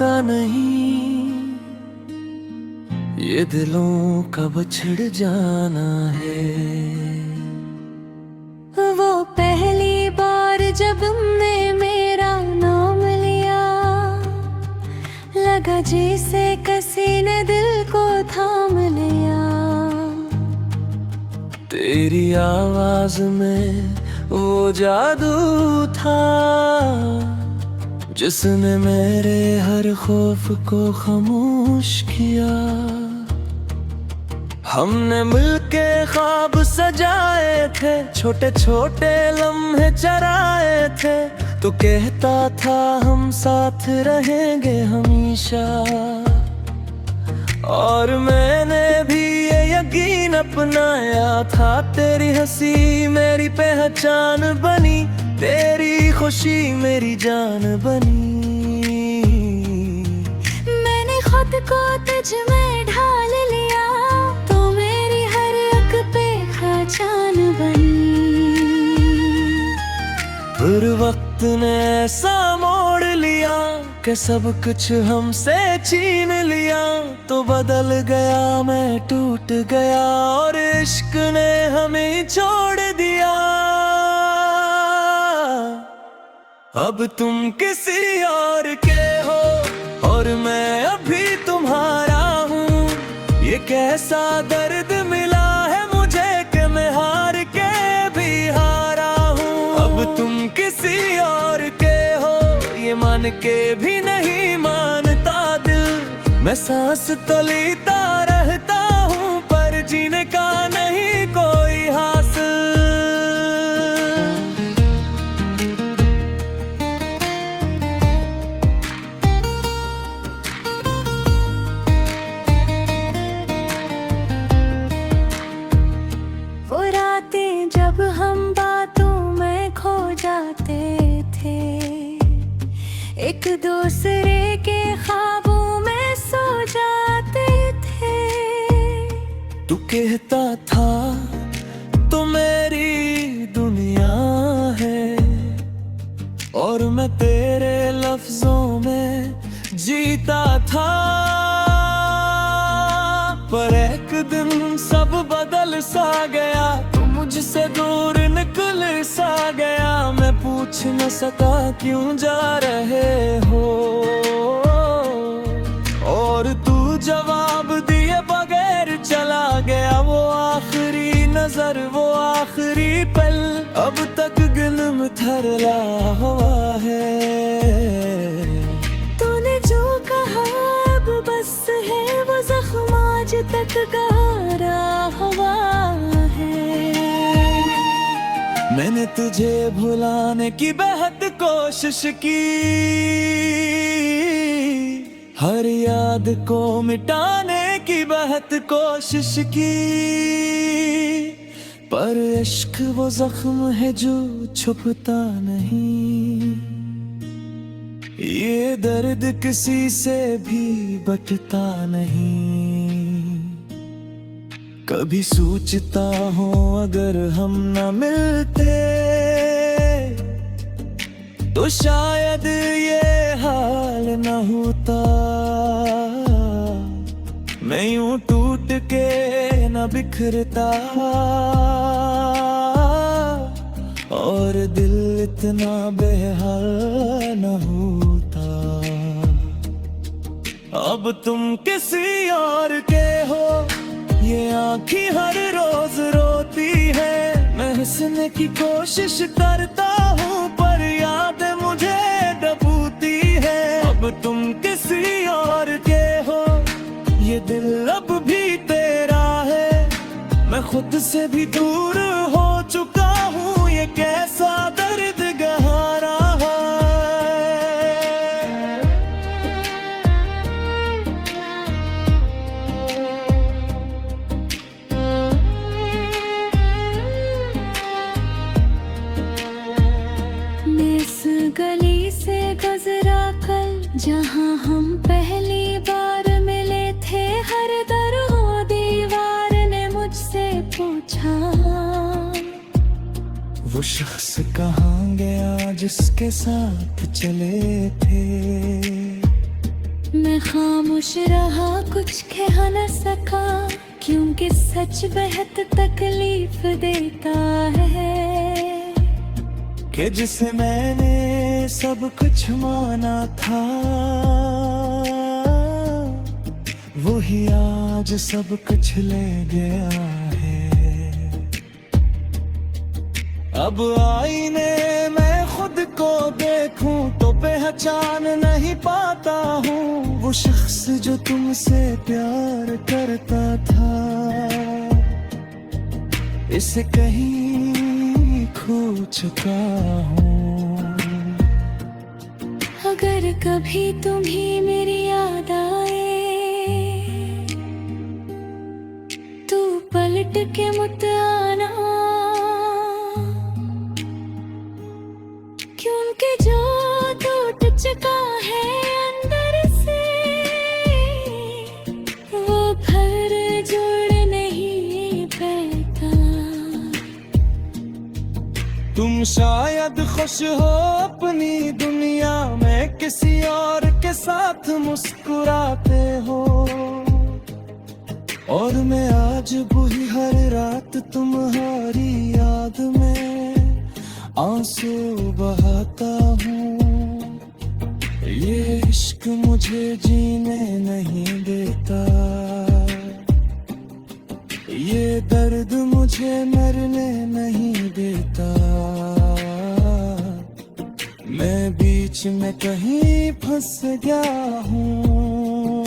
का नहीं, ये दिलों का बिछड़ जाना है। वो पहली बार जब तुमने मेरा नाम लिया, लगा जैसे किसी ने दिल को थाम लिया। तेरी आवाज में वो जादू था, जिसने मेरे हर खौफ को खामोश किया। हमने मिलके ख्वाब सजाए थे, छोटे छोटे लम्हे चराए थे। तो कहता था हम साथ रहेंगे हमेशा, और मैंने भी ये यकीन अपनाया था। तेरी हंसी मेरी पहचान बनी, तेरी खुशी मेरी जान बनी। मैंने खुद को तुझ में ढाल लिया, तो मेरी हर एक पे पहचान बनी। फिर वक्त ने ऐसा मोड़ लिया कि सब कुछ हमसे छीन लिया। तो बदल गया, मैं टूट गया, और इश्क ने हमें छोड़ दिया। अब तुम किसी और के हो, और मैं अभी तुम्हारा हूँ। ये कैसा दर्द मिला है मुझे कि मैं हार के भी हारा हूँ। अब तुम किसी और के हो, ये मान के भी नहीं मानता दिल। मैं सांस तो लेता रहता हूँ, पर जीने का नहीं कोई हासिल। वो रातें जब हम बातों में खो जाते थे, एक दूसरे के ख्वाबों में सो जाते थे। तू कहता था तो मेरी दुनिया है, और मैं तेरे लफ्जों में जीता था। पर एक दिन सब बदल सा गया, तू मुझसे दूर निकल सा गया। मैं पूछ न सका क्यों जा रहे हो, और तू जवाब दिए बगैर चला गया। वो आखिरी नजर, वो आखिरी पल, अब तक गिल्म थरला हुआ है। तूने जो कहा अब बस है, वो जख्म आज तक गहरा हुआ है। मैंने तुझे भुलाने की बेहद कोशिश की, हर याद को मिटाने की बेहद कोशिश की। पर इश्क वो जख्म है जो छुपता नहीं, ये दर्द किसी से भी बटता नहीं। कभी सोचता हूँ अगर हम न मिलते, तो शायद ये हाल न होता। मैं यूं टूट के न बिखरता, और दिल इतना बेहाल न होता। अब तुम किसी और के हो, ये आँखें हर रोज रोती है। मैं हंसने की कोशिश करता हूँ, पर याद मुझे डबूती है। अब तुम किसी और के हो, ये दिल अब भी तेरा है। मैं खुद से भी दूर हो चुका हूँ, ये कैसा दर्द गहरा है। मैं इस गली से गुजरा कल, जहाँ हम पहली बार मिले थे। हर दर हो दीवार ने मुझसे पूछा, वो शख्स कहाँ गया जिसके साथ चले थे। खामोश रहा, कुछ कह न सका, क्योंकि सच बेहद तकलीफ देता है। कि जिसे मैंने सब कुछ माना था, वही आज सब कुछ ले गया है। अब आईने मैं खुद को देखूं तो पहचान नहीं पाता हूँ वो शख्स जो तुमसे प्यार करता था। इसे कहीं खो चुका हूँ। अगर कभी तुम्हें मेरी याद आए तू पलट के मुझ आना, क्योंकि जो टूट चुका है अंदर से वो फिर जोड़ नहीं पाता। तुम शायद खुश हो अपनी दुनिया में, किसी और के साथ मुस्कुराते हो, और मैं आज बुरी हर रात तुम्हारी याद में आंसू बहाता हूँ। ये इश्क मुझे जीने नहीं देता, ये दर्द मुझे मरने नहीं देता। मैं बीच में कहीं फंस गया हूँ,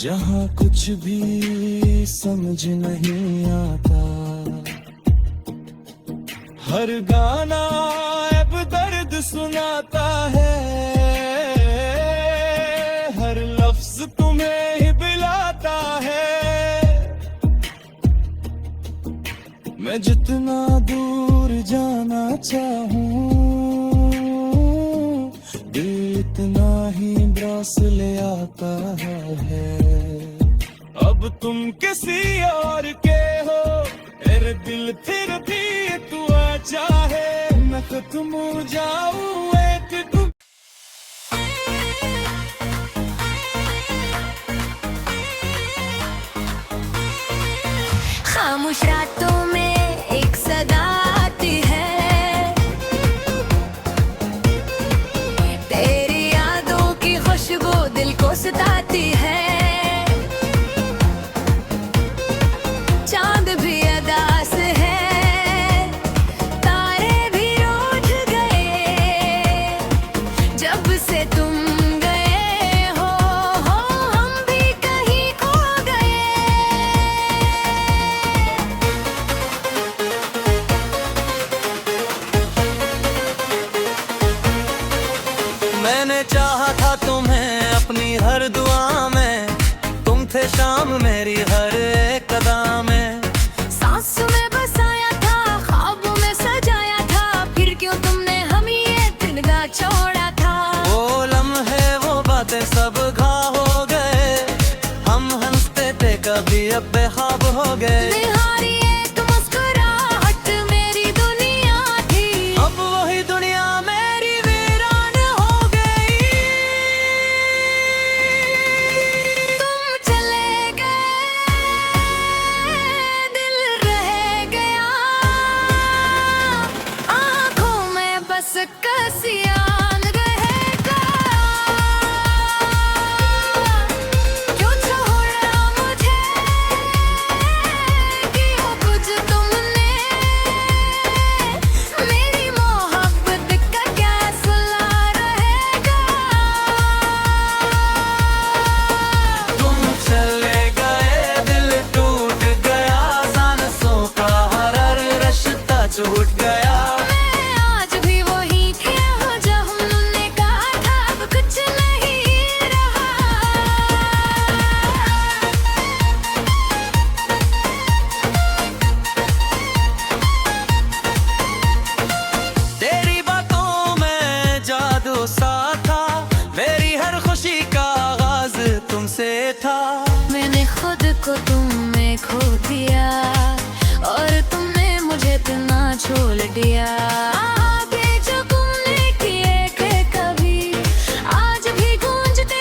जहाँ कुछ भी समझ नहीं आता। हर गाना अब दर्द सुनाता है, हर लफ्ज तुम्हें ही बुलाता है। मैं जितना दूर जाना चाहूँ दिल इतना ही ब्रास ले आता है। अब तुम किसी और के हो, मेरे दिल फिर भी तू आ चाहे, मैं खत्म हो जाऊं एक तुम। खामोश रातों में एक सदा आती है, तेरी यादों की खुशबू दिल को सताती है। चांद भी अदास है, तारे भी रूठ गए, जब से तुम गए हो हम भी कहीं खो गए। मैंने चाहा था तुम्हें अपनी हर दुआ में, तुम थे शाम मेरी हर एक कदम में। सांस में बसाया था, ख्वाबों में सजाया था, फिर क्यों तुमने हम ये दिन का छोड़ा था। वो लम्हे वो बातें सब घाव हो गए, हम हंसते थे कभी अब बेख्वाब हो गए। तुम्हारी एक मुस्कुराहट मेरी दुनिया थी, अब वही दुनिया मेरी वीरान हो गई। तुम चले गए दिल रह गया, आँखों में बस कसियान रहेगा। क्यों छोड़ा मुझे, किया कुछ तुमने, मेरी मोहब्बत का क्या सिला रहेगा। तुम चले गए दिल टूट गया, सांसों का हर रिश्ता छूट गया। मैं आज भी वही थी जो हमने कहा था, अब कुछ नहीं रहा। तेरी बातों में जादू सा था, मेरी हर खुशी का आगाज तुमसे था। मैंने खुद को तुम में खो दिया, और तुमने मुझे इतना छोड़ दिया। आगे जो तुमने किए थे कभी आज भी गूंजते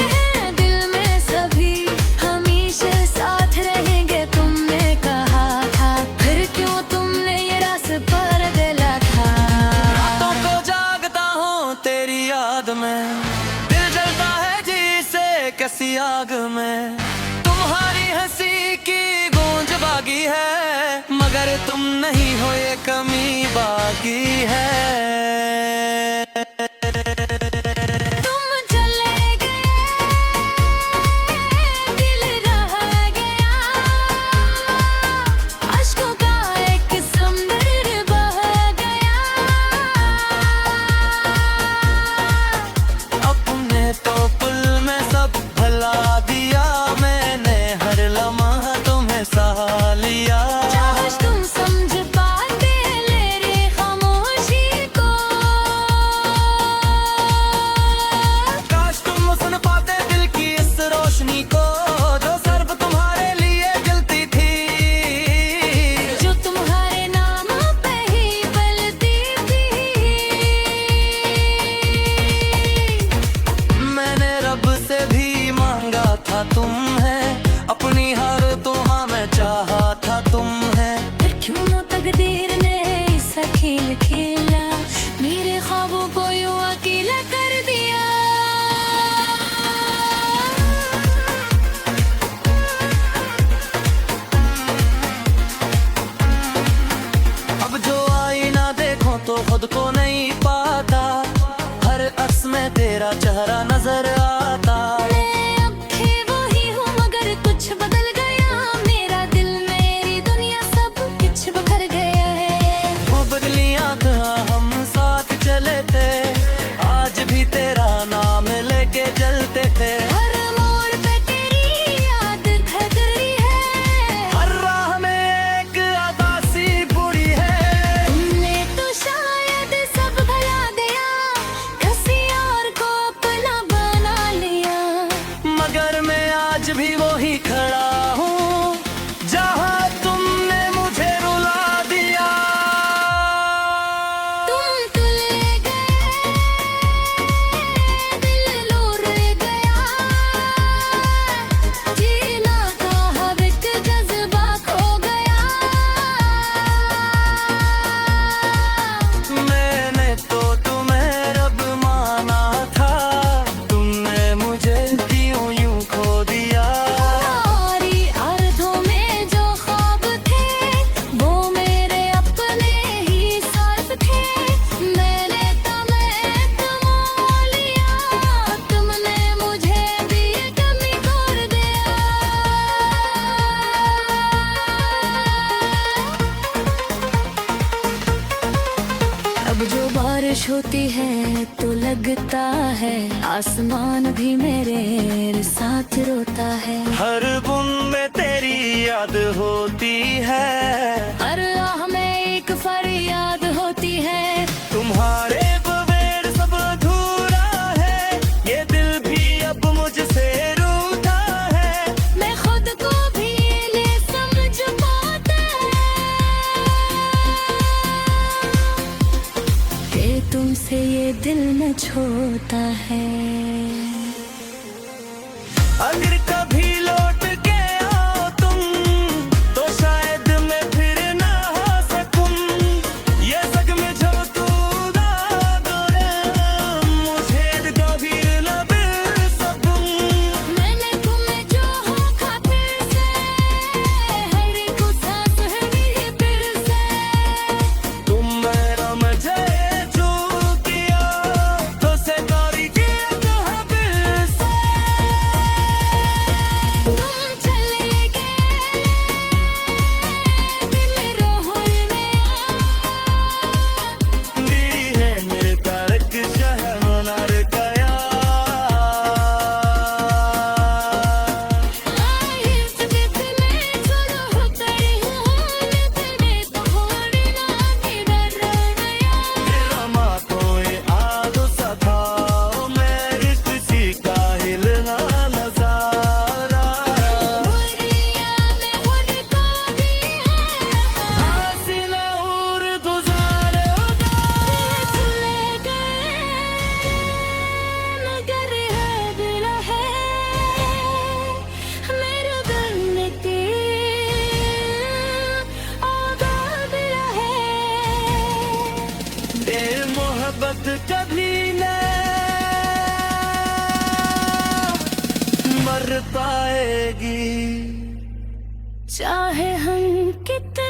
दिल जलता है जी से कैसी आग में, तुम्हारी हंसी की गूंज बागी है, मगर तुम नहीं हो ये कमी बाकी है। तुम है अपनी हर दुआ में चाहा था तुम है, फिर क्यों न तकदीर ने ऐसा खेल खेला, मेरे ख्वाबों को यूं अकेला कर दिया। अब जो आईना देखो तो खुद को नहीं पाता, हर अक्स में तेरा चेहरा नजर आता। चलते थे हर मोड़ पे तेरी याद खतरी है, हर राह में एक अदासी बुरी है। तुमने तो शायद सब भुला दिया, किसी और को अपना बना लिया, मगर मैं आज भी वही खड़ा हूँ जहाँ तुमने मुझे रुला दिया। तुम तो ले गए जो बारिश होती है तो लगता है आसमान भी मेरे साथ रोता है, हर बूंद में तेरी याद होती है, हर आह में एक फरियाद होती है। तुम्हारे बगैर सब अधूरा है, ये दिल भी अब मुझसे रूठा है, मैं खुद को भी नहीं समझ पाता कि तुमसे ये दिल न छोड़ता है। अगर कभी लौट के आओ तुम तो शायद मैं फिर ना हो सकूं, ये जख्म जो तू दागे मुझे कभी न मिल सकूं। मैंने तुम्हें जो हो खातिर से, हर एक सांस है मेरी फिर से, तुम मेरा मुझे जो किया तो से तारी की कहा दिल से। तुम चले गए दिल रोहुल में, मेरी है मेरे तारक शहनार का मोहब्बत कभी न पाएगी। चाहे हम कितने